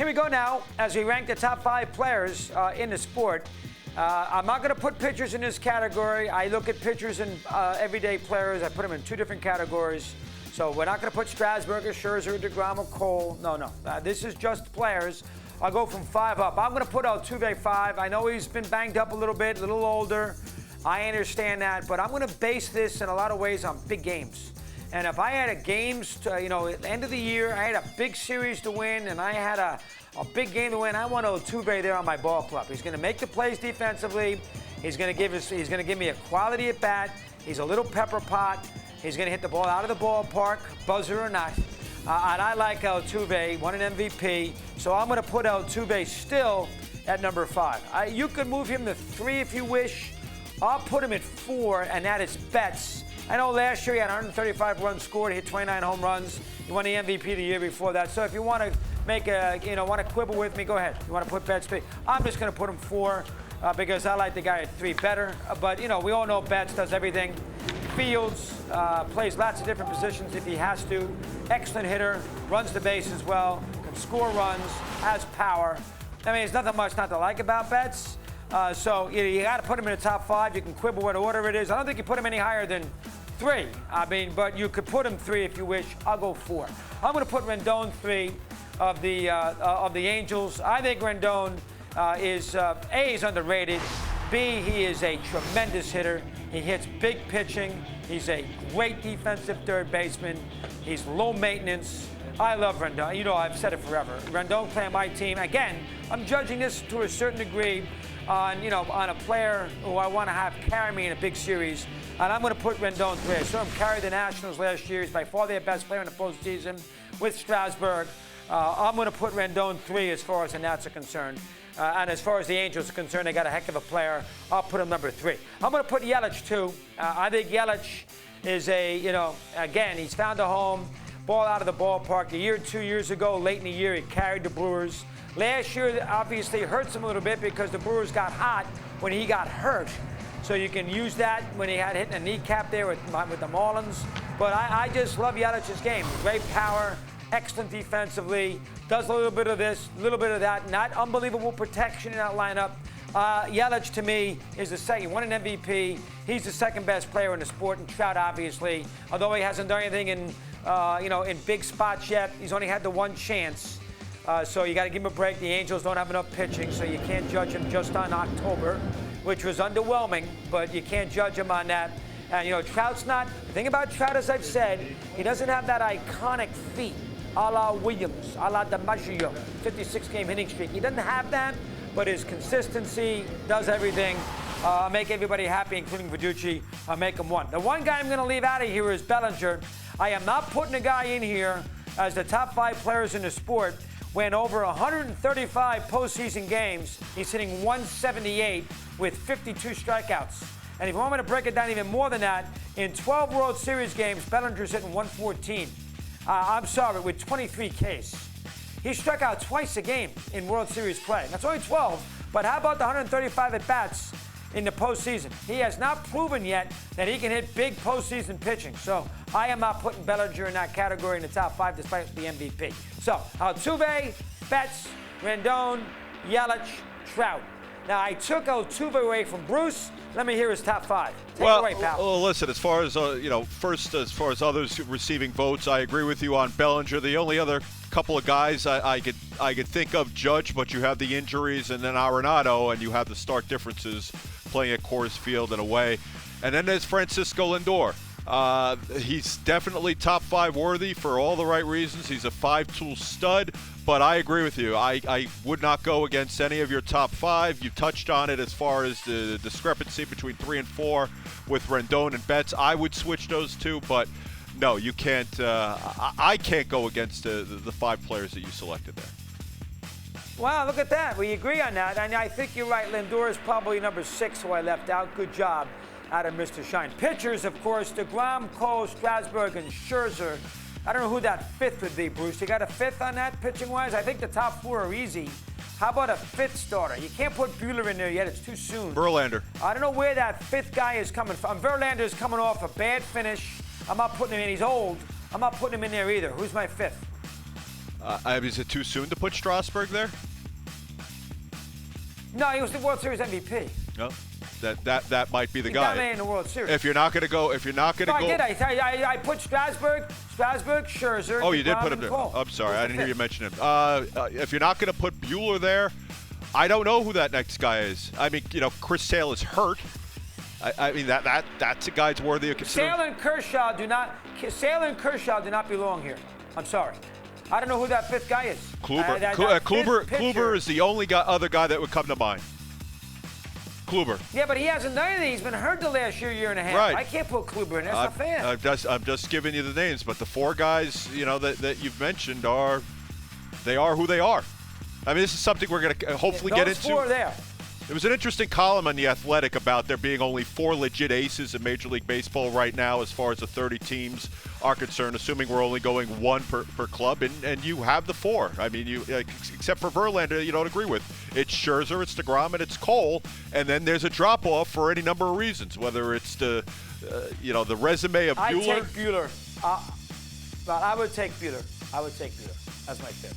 Here we go now as we rank the top 5 players in the sport. I'm not going to put pitchers in this category. I look at pitchers and everyday players. I put them in 2 different categories. So we're not going to put Strasburger, Scherzer, DeGrom, or Cole. No. This is just players. I'll go from 5 up. I'm going to put Altuve 5. I know he's been banged up a little bit, a little older. I understand that, but I'm going to base this in a lot of ways on big games. And if I had a games, to, at the end of the year, I had a big series to win, and I had a big game to win, I want Altuve there on my ball club. He's going to make the plays defensively. He's going to give me a quality at bat. He's a little pepper pot. He's going to hit the ball out of the ballpark, buzzer or not. And I like Altuve, won an MVP, so I'm going to put Altuve still at number 5. You could move him to 3 if you wish. I'll put him at 4, and that is Betts. I know last year he had 135 runs scored, he hit 29 home runs. He won the MVP the year before that. So if you want to make want to quibble with me, go ahead. You want to put Betts 3? I'm just going to put him 4 because I like the guy at 3 better. But we all know Betts does everything. Fields, plays lots of different positions if he has to. Excellent hitter, runs the bases well, can score runs, has power. I mean, there's nothing much not to like about Betts. So you got to put him in the top 5. You can quibble what order it is. I don't think you put him any higher than 3. But you could put him 3 if you wish. I'll go 4. I'm going to put Rendon 3 of the Angels. I think Rendon is A, is underrated. B, he is a tremendous hitter. He hits big pitching. He's a great defensive third baseman. He's low maintenance. I love Rendon. I've said it forever. Rendon playing my team. Again, I'm judging this to a certain degree on a player who I want to have carry me in a big series. And I'm going to put Rendon 3. I saw him carry the Nationals last year. He's by far their best player in the postseason with Strasburg. I'm going to put Rendon 3 as far as the Nats are concerned. And as far as the Angels are concerned, they got a heck of a player. I'll put him number 3. I'm going to put Yelich 2. I think Yelich is again, he's found a home. Ball out of the ballpark. 2 years ago, late in the year, he carried the Brewers. Last year, obviously, hurts him a little bit because the Brewers got hot when he got hurt. So you can use that when he had hitting a kneecap there with the Marlins. But I just love Yelich's game. Great power, excellent defensively, does a little bit of this, a little bit of that. Not unbelievable protection in that lineup. Yelich, to me, is the second. He won an MVP. He's the second best player in the sport, and Trout, obviously. Although he hasn't done anything in big spots yet, he's only had the one chance. So you got to give him a break. The Angels don't have enough pitching, so you can't judge him just on October, which was underwhelming, but you can't judge him on that. And, Trout's not – the thing about Trout, as I've said, he doesn't have that iconic feat, a la Williams, a la DiMaggio, 56-game hitting streak. He doesn't have that, but his consistency does everything. Make everybody happy, including Verducci. I'll make him 1. The one guy I'm going to leave out of here is Bellinger. I am not putting a guy in here as the top 5 players in the sport when over 135 postseason games, he's hitting 178 with 52 strikeouts. And if you want me to break it down even more than that, in 12 World Series games, Bellinger's hitting 114. I'm sorry, with 23 Ks. He struck out twice a game in World Series play. That's only 12, but how about the 135 at-bats in the postseason? He has not proven yet that he can hit big postseason pitching. So I am not putting Bellinger in that category in the top 5 despite the MVP. So Altuve, Betts, Rendon, Yelich, Trout. Now I took Altuve away from Bruce. Let me hear his top 5. Take it away, pal. Well, listen, as far as first, as far as others receiving votes, I agree with you on Bellinger. The only other couple of guys I could think of, Judge, but you have the injuries, and then Arenado, and you have the stark differences playing at Coors Field and away. And then there's Francisco Lindor. He's definitely top 5 worthy for all the right reasons. He's a 5-tool stud, but I agree with you. I would not go against any of your top 5. You touched on it as far as the discrepancy between 3 and 4 with Rendon and Betts. I would switch those 2, but no, you can't. I can't go against the 5 players that you selected there. Wow, look at that. We agree on that. And I think you're right. Lindor is probably number 6 who I left out. Good job out of Mr. Shine. Pitchers, of course, DeGrom, Cole, Strasburg, and Scherzer. I don't know who that 5th would be, Bruce. You got a 5th on that pitching-wise? I think the top 4 are easy. How about a 5th starter? You can't put Buehler in there yet. It's too soon. Verlander. I don't know where that 5th guy is coming from. Verlander is coming off a bad finish. I'm not putting him in. He's old. I'm not putting him in there either. Who's my 5th? Is it too soon to put Strasburg there? No, he was the World Series MVP. No, that might be the He guy. dominated in the World Series. If you're not going to go, No, I did. I put Strasburg, Scherzer. Oh, you did put him DeGrom, there. and Cole. I'm sorry, I didn't hear you Fifth. mention him. If you're not going to put Bueller there, I don't know who that next guy is. I mean, Chris Sale is hurt. I mean that's a guy's worthy of consideration. Sale and Kershaw do not belong here. I'm sorry. I don't know who that fifth guy is. Kluber is the only other guy that would come to mind. Kluber. Yeah, but he hasn't done anything. He's been hurt the last year and a half. Right. I can't put Kluber in. That's not fair. I'm just giving you the names, but the four guys that you've mentioned are who they are. I mean, this is something we're going to hopefully get into. Those four there. There was an interesting column on The Athletic about there being only 4 legit aces in Major League Baseball right now as far as the 30 teams are concerned, assuming we're only going 1 per club, and you have the 4. I mean, you except for Verlander, you don't agree with. It's Scherzer, it's DeGrom, and it's Cole, and then there's a drop-off for any number of reasons, whether it's the resume of Bueller. I take Bueller. I would take Bueller. That's my pick.